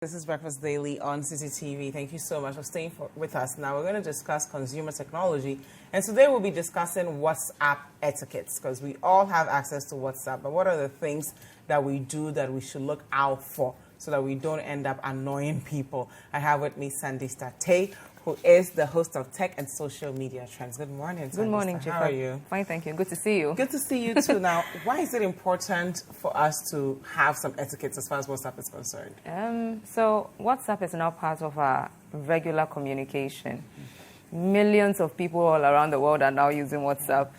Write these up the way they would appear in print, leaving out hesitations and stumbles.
This is Breakfast Daily on Citi TV. Thank you so much for staying with us. Now we're going to discuss consumer technology, and today we'll be discussing WhatsApp etiquettes because we all have access to WhatsApp. But what are the things that we do that we should look out for so that we don't end up annoying people? I have with me Sandy State, who is the host of Tech and Social Media Trends. Good morning, Sandy. Good morning, Jacob. How are you? Fine, thank you. Good to see you. Good to see you too. Now, why is it important for us to have some etiquettes as far as WhatsApp is concerned? So WhatsApp is now part of our regular communication. Millions of people all around the world are now using WhatsApp.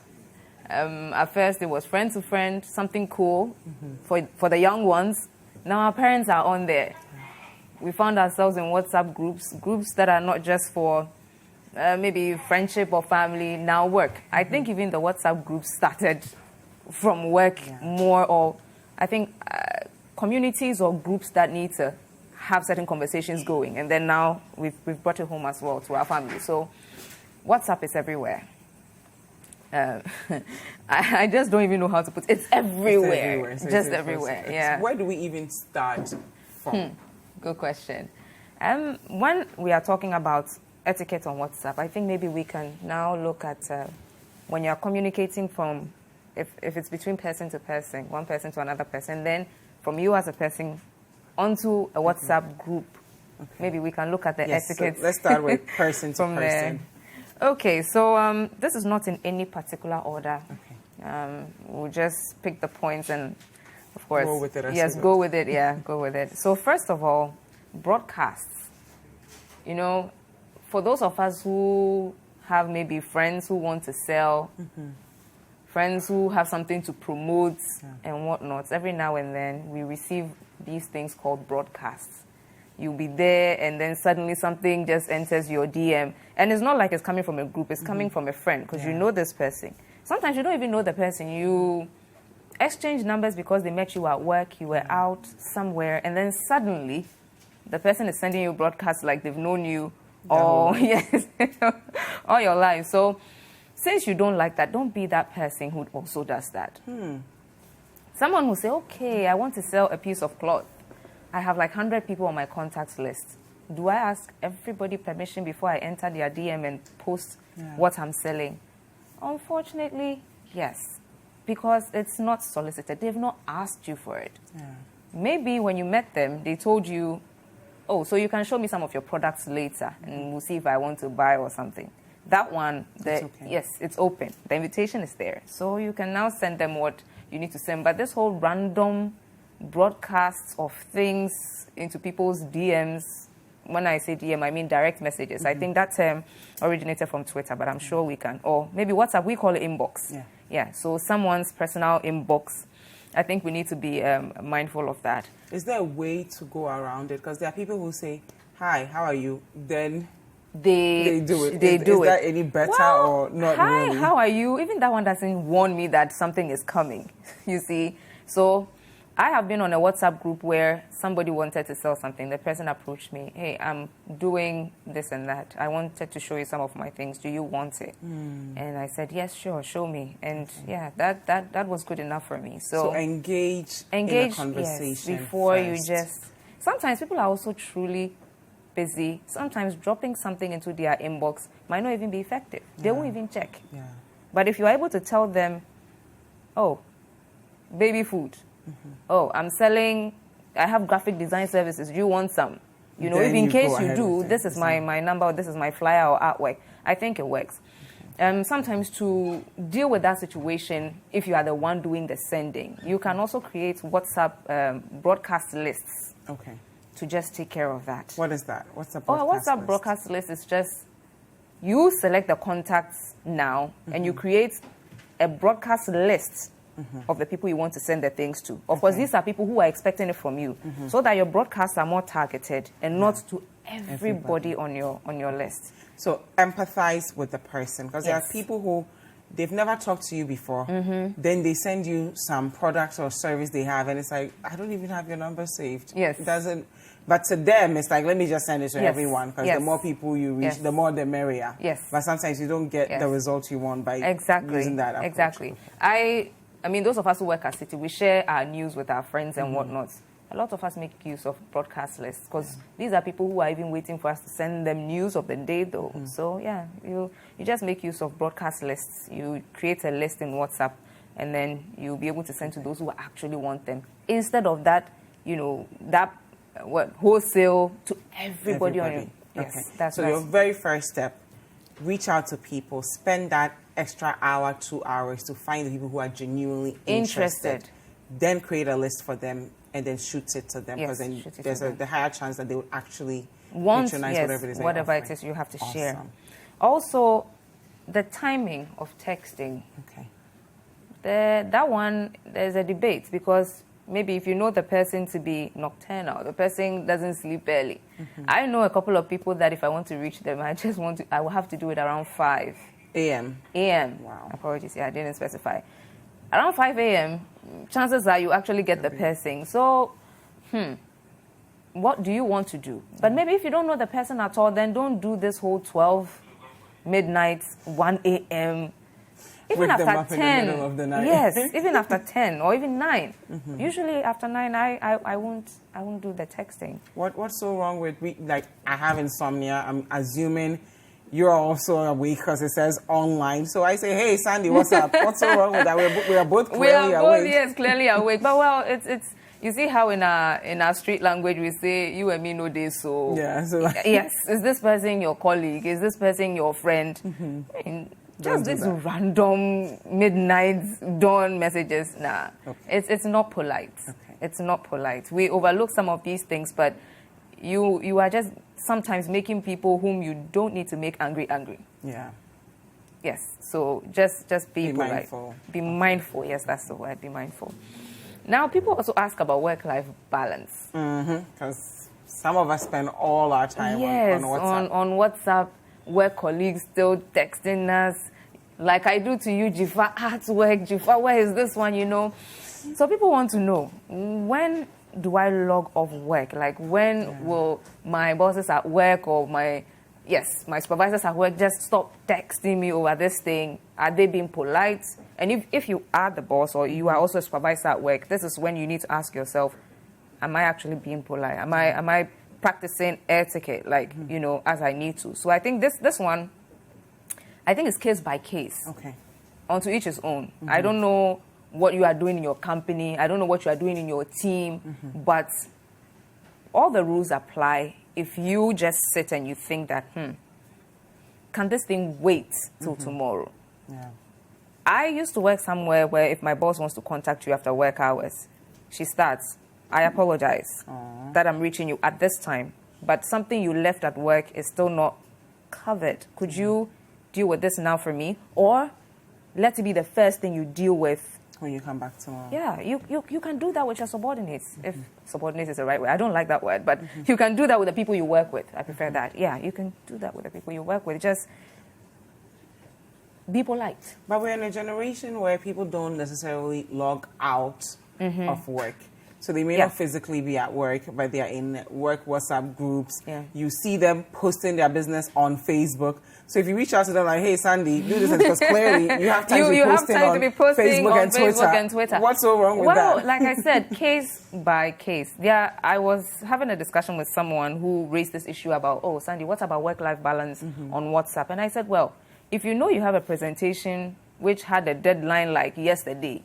At first, it was friend to friend, something cool for the young ones. Now our parents are on there. We found ourselves in WhatsApp groups that are not just for maybe friendship or family, now work. I think even the WhatsApp groups started from work more, or I think communities or groups that need to have certain conversations going. And then now we've brought it home as well to our family. So WhatsApp is everywhere. I just don't even know how to put it. It's everywhere. It's everywhere. So just everywhere, yeah. Where do we even start from? Good question. When we are talking about etiquette on WhatsApp, I think maybe we can now look at when you're communicating from, if it's between person to person, one person to another person, then from you as a person onto a WhatsApp group. Okay. Maybe we can look at the etiquette. So let's start with person to from person. There. Okay, so this is not in any particular order. Okay. We'll just pick the points and, of course, go with it. Yes, go with it. Yeah, go with it. So first of all, broadcasts. You know, for those of us who have maybe friends who want to sell, friends who have something to promote and whatnot, every now and then we receive these things called broadcasts. You'll be there and then suddenly something just enters your DM. And it's not like it's coming from a group, it's coming from a friend because you know this person. Sometimes you don't even know the person. You exchange numbers because they met you at work, you were out somewhere, and then suddenly the person is sending you broadcasts like they've known you all your life. So since you don't like that, don't be that person who also does that. Someone who say, okay, I want to sell a piece of cloth. I have like 100 people on my contacts list. Do I ask everybody permission before I enter their DM and post what I'm selling? Unfortunately, yes. Because it's not solicited. They've not asked you for it. Maybe when you met them, they told you, oh, so you can show me some of your products later and we'll see if I want to buy or something. That one, yes, it's open. The invitation is there. So you can now send them what you need to send. But this whole random broadcasts of things into people's DMs, when I say DM, I mean direct messages. I think that term originated from Twitter, but I'm sure we can. Or maybe WhatsApp, we call it inbox. Yeah, so someone's personal inbox. I think we need to be mindful of that. Is there a way to go around it? Because there are people who say, hi, how are you? Then they do it. They do is it. That any better or not hi, really? How are you? Even that one doesn't warn me that something is coming, you see. So I have been on a WhatsApp group where somebody wanted to sell something. The person approached me, hey, I'm doing this and that. I wanted to show you some of my things. Do you want it? And I said, yes, sure, show me. And yeah, that was good enough for me. So engage in a conversation yes, before first. You just... Sometimes people are also truly busy. Sometimes dropping something into their inbox might not even be effective. They won't even check. But if you're able to tell them, oh, baby food, oh, I'm selling, I have graphic design services, do you want some? You know, if in case you do, this is my number, this is my flyer or artwork. I think it works. Sometimes to deal with that situation, if you are the one doing the sending, you can also create WhatsApp broadcast lists. Okay. To just take care of that. What is that? What's a WhatsApp broadcast list is just, you select the contacts now and you create a broadcast list of the people you want to send the things to. Of course, these are people who are expecting it from you, so that your broadcasts are more targeted and not to everybody on your list. So empathize with the person, because there are people who they've never talked to you before. Then they send you some product or service they have, and it's like, I don't even have your number saved. Yes, it doesn't. But to them, it's like, let me just send it to everyone, because the more people you reach, the more the merrier. But sometimes you don't get the result you want by using that approach. I mean, those of us who work at Citi, we share our news with our friends and whatnot. a lot of us make use of broadcast lists because these are people who are even waiting for us to send them news of the day, though. So, yeah, you just make use of broadcast lists. You create a list in WhatsApp, and then you'll be able to send to those who actually want them. Instead of that, wholesale to everybody. On your... Yes, okay. that's so your very first step, reach out to people, spend that extra hour, 2 hours to find the people who are genuinely interested. Then create a list for them and then shoot it to them, because then there's the higher chance that they will actually patronize whatever it is you have to share. Also, the timing of texting. Okay. That one, there's a debate, because maybe if you know the person to be nocturnal, the person doesn't sleep early. I know a couple of people that if I want to reach them, I will have to do it around 5 a.m. Wow. Apologies, I didn't specify. Around 5 a.m., chances are you actually get the person. So, what do you want to do? But maybe if you don't know the person at all, then don't do this whole 12, midnight, 1 a.m., even Wake after 10. In the middle of the night. Yes, even after 10 or even 9. Usually after 9, I won't do the texting. What's so wrong with, I have insomnia. I'm assuming you're also awake because it says online. So I say, hey, Sandy, what's up? What's so wrong with that? We are both clearly awake. Yes, clearly awake. But, well, it's you see how in our street language we say, you and me no day, so... Yeah. So yes, is this person your colleague? Is this person your friend? I mean, just these random midnight dawn messages, nah. Okay. It's not polite. Okay. It's not polite. We overlook some of these things, but you are just sometimes making people whom you don't need to make angry. Yeah. Yes. So just be polite. Mindful. Be mindful. Yes, that's the word. Be mindful. Now, people also ask about work-life balance. Because some of us spend all our time on WhatsApp. On WhatsApp. Work colleagues still texting us, like I do to you, Jifa, at work, Jifa, where is this one, So people want to know, when do I log off work? Like, when will my bosses at work or my supervisors at work just stop texting me over this thing? Are they being polite? And if you are the boss or you are also a supervisor at work, this is when you need to ask yourself, am I actually being polite? Am I practicing etiquette, as I need to? So I think this one, I think it's case by case. Okay. Onto each his own. I don't know what you are doing in your company. I don't know what you are doing in your team. But all the rules apply if you just sit and you think that, can this thing wait till tomorrow? Yeah. I used to work somewhere where if my boss wants to contact you after work hours, she starts, I apologize that I'm reaching you at this time, but something you left at work is still not covered. Could you deal with this now for me? Or let it be the first thing you deal with when you come back tomorrow. Yeah, you can do that with your subordinates, if subordinates is the right word. I don't like that word, but you can do that with the people you work with. I prefer that. Yeah, you can do that with the people you work with. Just be polite. But we're in a generation where people don't necessarily log out of work. So they may not physically be at work, but they are in work WhatsApp groups. Yeah. You see them posting their business on Facebook. So if you reach out to them like, hey, Sandy, do this, because clearly you have time to be posting on Facebook and Twitter. What's so wrong with that? Well, like I said, case by case. Yeah, I was having a discussion with someone who raised this issue about, Sandy, what about work-life balance on WhatsApp? And I said, well, if you know you have a presentation which had a deadline like yesterday,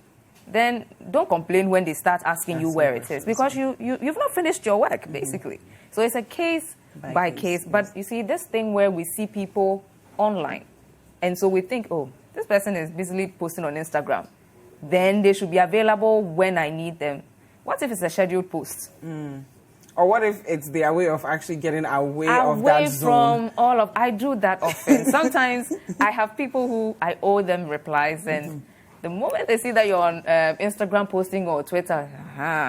then don't complain when they start asking you where it is, because you've not finished your work, basically. So it's a case by case. But you see, this thing where we see people online, and so we think, this person is busily posting on Instagram, then they should be available when I need them. What if it's a scheduled post? Or what if it's their way of actually getting away of that zone? From all of... I do that often. Sometimes I have people who I owe them replies, and the moment they see that you're on Instagram posting or Twitter,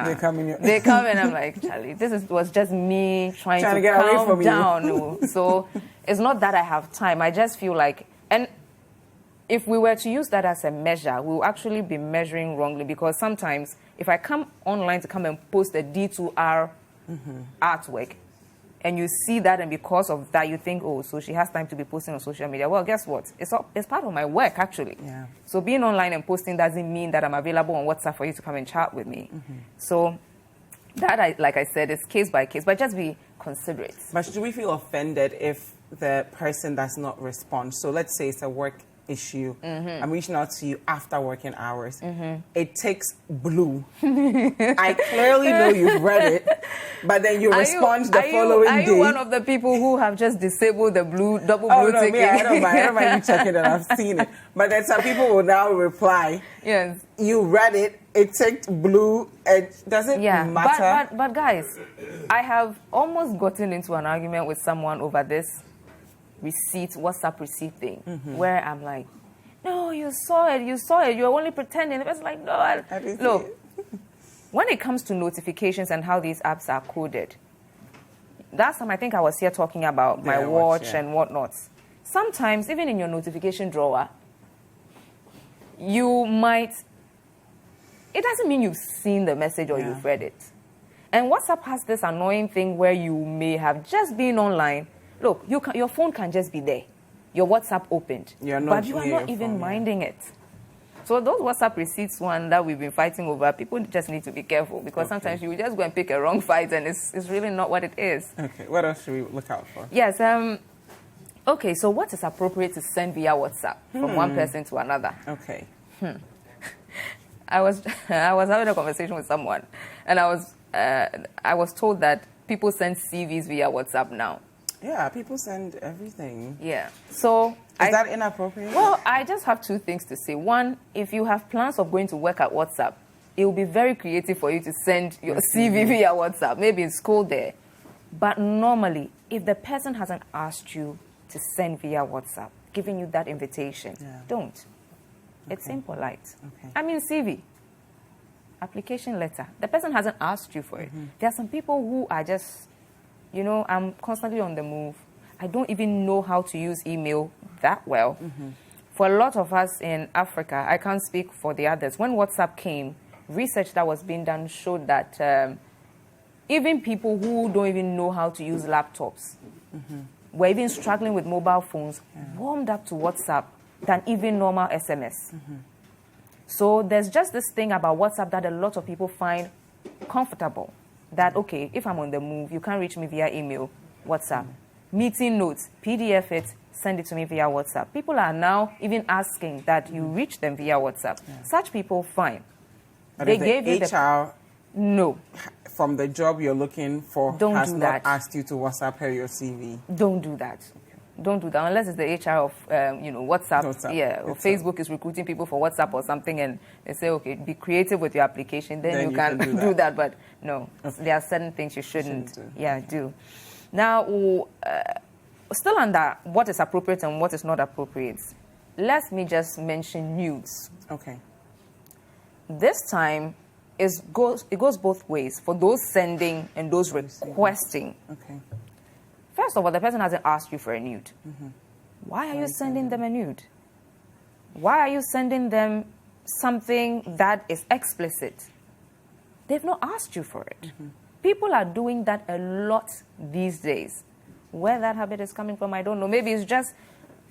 they come in. They come and I'm like, Charlie, was just me trying to get away from down. No. So it's not that I have time. I just feel like, and if we were to use that as a measure, we'll actually be measuring wrongly, because sometimes if I come online to come and post a D2R artwork, and you see that, and because of that you think, so she has time to be posting on social media. Well, guess what? It's part of my work, actually. Yeah. So being online and posting doesn't mean that I'm available on WhatsApp for you to come and chat with me. So That, like I said, is case by case, but just be considerate. But should we feel offended if the person does not respond? So let's say it's a work issue. I'm reaching out to you after working hours. It takes blue. I clearly know you've read it, but then you respond the following day. Are you one of the people who have just disabled the double blue no, ticking? Me, I don't mind you checking it. I've seen it. But then some people will now reply. Yes. You read it. It ticked blue. It doesn't matter. But guys, I have almost gotten into an argument with someone over this WhatsApp receipt thing, where I'm like, no, you saw it, you're only pretending. The person's like, no, I didn't look, see it. When it comes to notifications and how these apps are coded, last time I think I was here talking about my watch and whatnot. Sometimes, even in your notification drawer, it doesn't mean you've seen the message or you've read it. And WhatsApp has this annoying thing where you may have just been online. Look, your phone can just be there. Your WhatsApp opened. But you are not even minding it. So those WhatsApp receipts one that we've been fighting over, people just need to be careful because sometimes you will just go and pick a wrong fight and it's really not what it is. Okay, what else should we look out for? Yes, okay, so what is appropriate to send via WhatsApp from one person to another? Okay. I was having a conversation with someone and I was told that people send CVs via WhatsApp now. Yeah, people send everything. Yeah. So is that inappropriate? Well, I just have two things to say. One, if you have plans of going to work at WhatsApp, it will be very creative for you to send your CV via WhatsApp. Maybe in school there. But normally, if the person hasn't asked you to send via WhatsApp, giving you that invitation, don't. Okay. It's impolite. Okay. I mean, CV, application letter. The person hasn't asked you for it. There are some people who are just, I'm constantly on the move. I don't even know how to use email that well. For a lot of us in Africa, I can't speak for the others. When WhatsApp came, research that was being done showed that even people who don't even know how to use laptops were even struggling with mobile phones, warmed up to WhatsApp than even normal SMS. So there's just this thing about WhatsApp that a lot of people find comfortable. That, okay, if I'm on the move, you can't reach me via email, WhatsApp. Meeting notes, PDF it, send it to me via WhatsApp. People are now even asking that you reach them via WhatsApp. Such people, fine. But they gave you HR no. From the job you're looking for has not asked you to WhatsApp her your CV. Don't do that. Don't do that unless it's the HR of WhatsApp. Or Facebook is recruiting people for WhatsApp or something, and they say, okay, be creative with your application. Then you can do that. But no, there are certain things you shouldn't do. Now, still under what is appropriate and what is not appropriate, let me just mention nudes. Okay. This time, it goes both ways for those sending and those requesting. Okay. First of all, the person hasn't asked you for a nude. Why are you sending them a nude? Why are you sending them something that is explicit? They've not asked you for it. People are doing that a lot these days. Where that habit is coming from, I don't know. Maybe it's just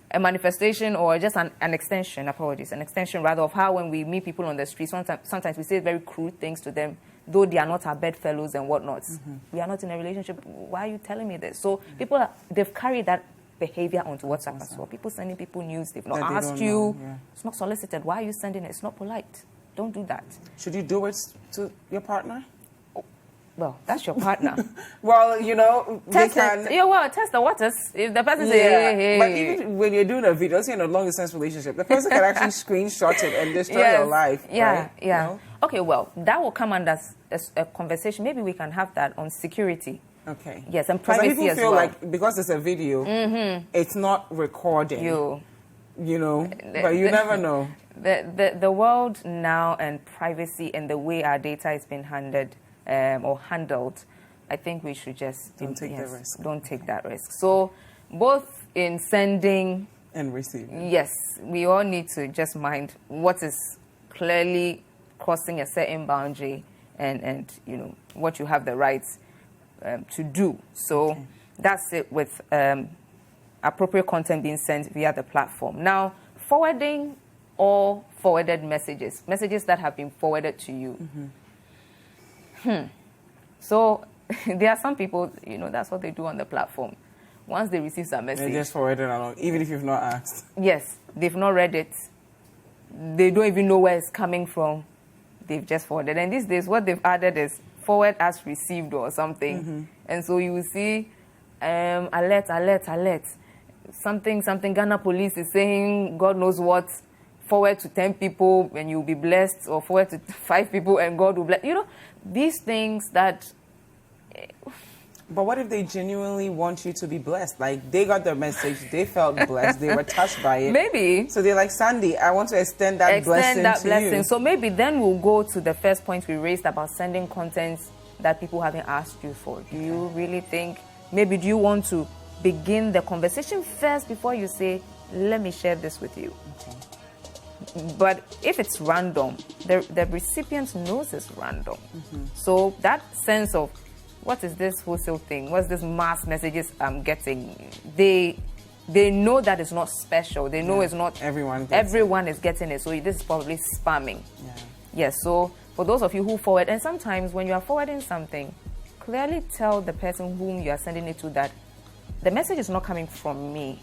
a manifestation or just an extension, an extension rather of how when we meet people on the street, sometimes we say very crude things to them, though they are not our bedfellows and whatnot. We are not in a relationship. Why are you telling me this? So people, they've carried that behavior onto WhatsApp as well. People sending people news, they've not asked you. It's not solicited. Why are you sending it? It's not polite. Don't do that. Should you do it to your partner? Well, that's your partner. Well, test the waters. If the person says, hey. But even when you're doing a video, in a long distance relationship, the person can actually screenshot it and destroy your life. Yeah, right? Okay, well, that will come under a conversation. Maybe we can have that on security. Okay. Yes, and privacy people as feel well. like because it's a video, it's not recording. But you never know. The world now and privacy and the way our data is being handled, I think we should just don't take the risk. Don't take that risk. So both in sending and receiving. Yes, we all need to just mind what is clearly crossing a certain boundary and what you have the rights to do. So that's it with appropriate content being sent via the platform. Now, forwarding or forwarded messages that have been forwarded to you. So there are some people, that's what they do on the platform. Once they receive some message, they just forward it along, even if you've not asked. Yes, they've not read it. They don't even know where it's coming from. They've just forwarded. And these days, what they've added is forward as received or something. And so you will see alert. Something, Ghana police is saying God knows what. Forward to 10 people and you'll be blessed, or forward to 5 people and God will bless. These things that... But what if they genuinely want you to be blessed? Like, they got their message, they felt blessed, they were touched by it. Maybe. So they're like, Sandy, I want to extend that blessing to you. So maybe then we'll go to the first point we raised about sending content that people haven't asked you for. Do you really think, maybe do you want to begin the conversation first before you say, let me share this with you? Okay. But if it's random, the recipient knows it's random. So that sense of, what is this wholesale thing? What's this mass messages I'm getting? They know that it's not special. They know it's not... Everyone is getting it. So this is probably spamming. Yeah. Yes, so for those of you who forward, and sometimes when you are forwarding something, clearly tell the person whom you are sending it to that the message is not coming from me.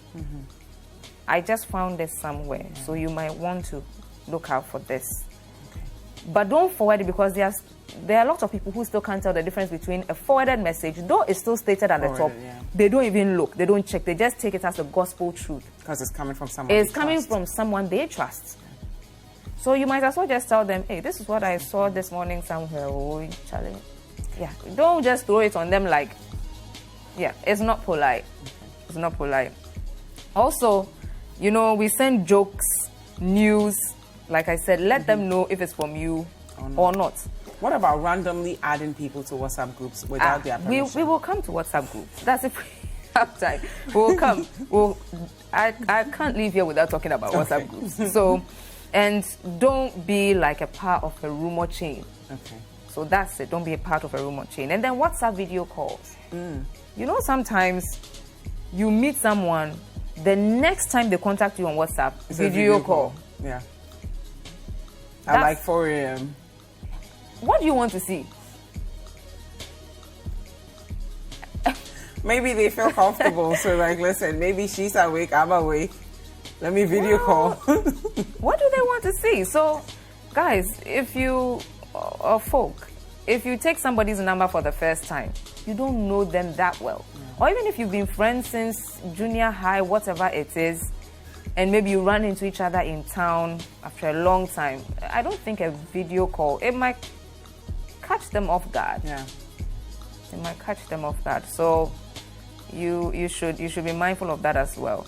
I just found this somewhere. Yeah. So you might want to look out for this. Okay. But don't forward it, because there are a lot of people who still can't tell the difference between a forwarded message, though it's still stated at the top. Yeah. They don't even look. They don't check. They just take it as the gospel truth. Because it's coming from someone It's coming from someone they trust. So you might as well just tell them, hey, this is what I saw this morning somewhere. Oh, Charlie. Yeah. Don't just throw it on them like, yeah, it's not polite. It's not polite. Also, we send jokes, news. Like I said, let them know if it's from you or not. What about randomly adding people to WhatsApp groups without their permission? We will come to WhatsApp groups. That's if we have time. We'll come. I can't leave here without talking about WhatsApp groups. So, and don't be like a part of a rumor chain. Okay. So that's it. Don't be a part of a rumor chain. And then WhatsApp video calls. Sometimes you meet someone, the next time they contact you on WhatsApp, it's video call. Yeah. At like 4 a.m. What do you want to see? Maybe they feel comfortable. So like, listen, maybe she's awake, I'm awake. Let me video call. What do they want to see? So, guys, if you take somebody's number for the first time, you don't know them that well. Or even if you've been friends since junior high, whatever it is, and maybe you run into each other in town after a long time, I don't think a video call, it might catch them off guard. Yeah. It might catch them off guard. So you should be mindful of that as well.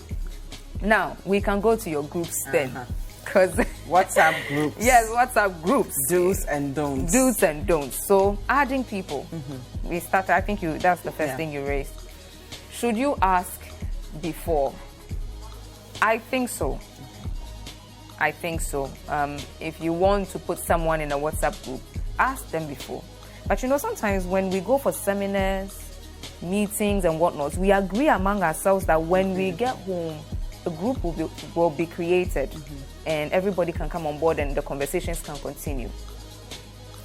Now, we can go to your groups then. Because WhatsApp groups. Yes, WhatsApp groups. Do's and don'ts. Do's and don'ts. So adding people. We started, I think that's the first thing you raised. Should you ask before? I think so. I think so. If you want to put someone in a WhatsApp group, ask them before. But sometimes when we go for seminars, meetings and whatnot, we agree among ourselves that when we get home, a group will be created and everybody can come on board and the conversations can continue.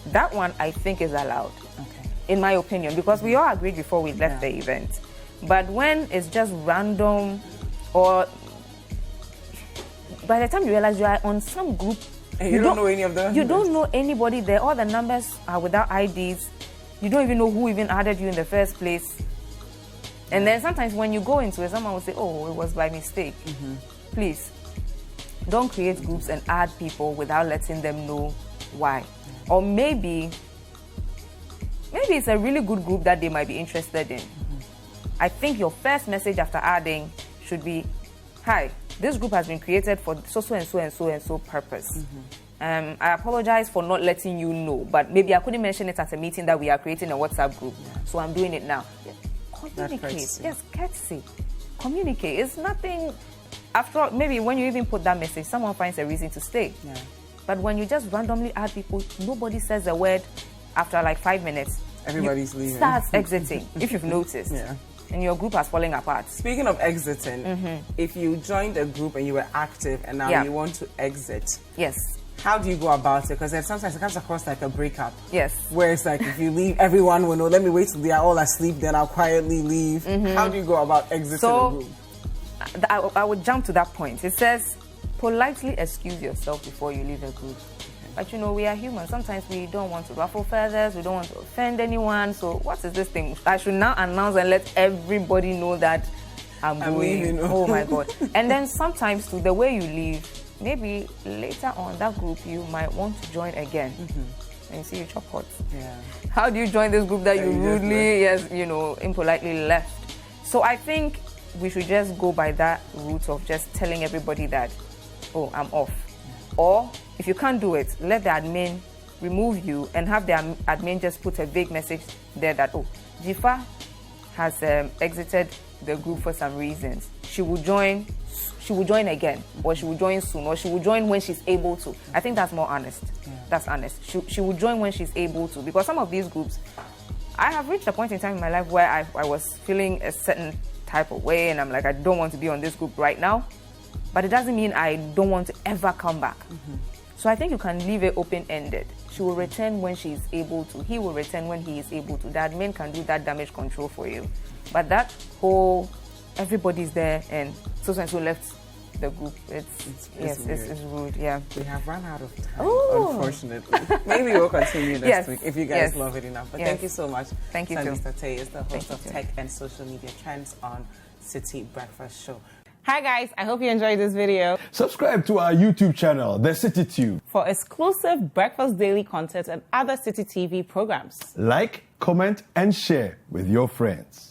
That one I think is allowed, in my opinion, because we all agreed before we left the event. But when it's just random, or by the time you realize you are on some group, and you don't know any of them. You don't know anybody there. All the numbers are without IDs. You don't even know who even added you in the first place. And then sometimes when you go into it, someone will say, oh, it was by mistake. Please, don't create groups and add people without letting them know why. Or maybe it's a really good group that they might be interested in. I think your first message after adding should be, hi, this group has been created for so and so and so and so purpose. I apologize for not letting you know, but maybe I couldn't mention it at a meeting that we are creating a WhatsApp group. So I'm doing it now. Communicate. Yes, courtesy. Communicate. It's nothing. After all, maybe when you even put that message, someone finds a reason to stay. Yeah. But when you just randomly add people, nobody says a word. After like 5 minutes, everybody's leaving. Starts exiting, if you've noticed. Yeah. And your group has fallen apart. Speaking of exiting, if you joined a group and you were active and now you want to exit, yes, How do you go about it? Because sometimes it comes across like a breakup. Yes. Where it's like, if you leave, everyone will know, let me wait till they are all asleep, then I'll quietly leave. How do you go about exiting a group? I would jump to that point. It says, politely excuse yourself before you leave a group. But we are human. Sometimes we don't want to ruffle feathers, we don't want to offend anyone. So what is this thing? I should now announce and let everybody know that I'm going. Leaving. Oh my God. And then sometimes too, the way you leave, maybe later on that group you might want to join again. And you see you chop hot. Yeah. How do you join this group that you rudely, impolitely left? So I think we should just go by that route of just telling everybody that, oh, I'm off. Or if you can't do it, let the admin remove you and have the admin just put a vague message there that, oh, Jifa has exited the group for some reasons. She will join again, or she will join soon, or she will join when she's able to. I think that's more honest. Yeah. That's honest. She will join when she's able to, because some of these groups, I have reached a point in time in my life where I was feeling a certain type of way, and I'm like, I don't want to be on this group right now. But it doesn't mean I don't want to ever come back. So I think you can leave it open-ended. She will return when she is able to. He will return when he is able to. The admin can do that damage control for you. But that whole, everybody's there and so left the group, it's rude, yeah. We have run out of time, unfortunately. Maybe we'll continue next week if you guys love it enough. But thank you so much. Thank you, Sandy Satay is the host of Tech and Social Media Trends on Citi Breakfast Show. Hi guys, I hope you enjoyed this video. Subscribe to our YouTube channel, The Citi Tube, for exclusive breakfast daily content and other Citi TV programs. Like, comment, and share with your friends.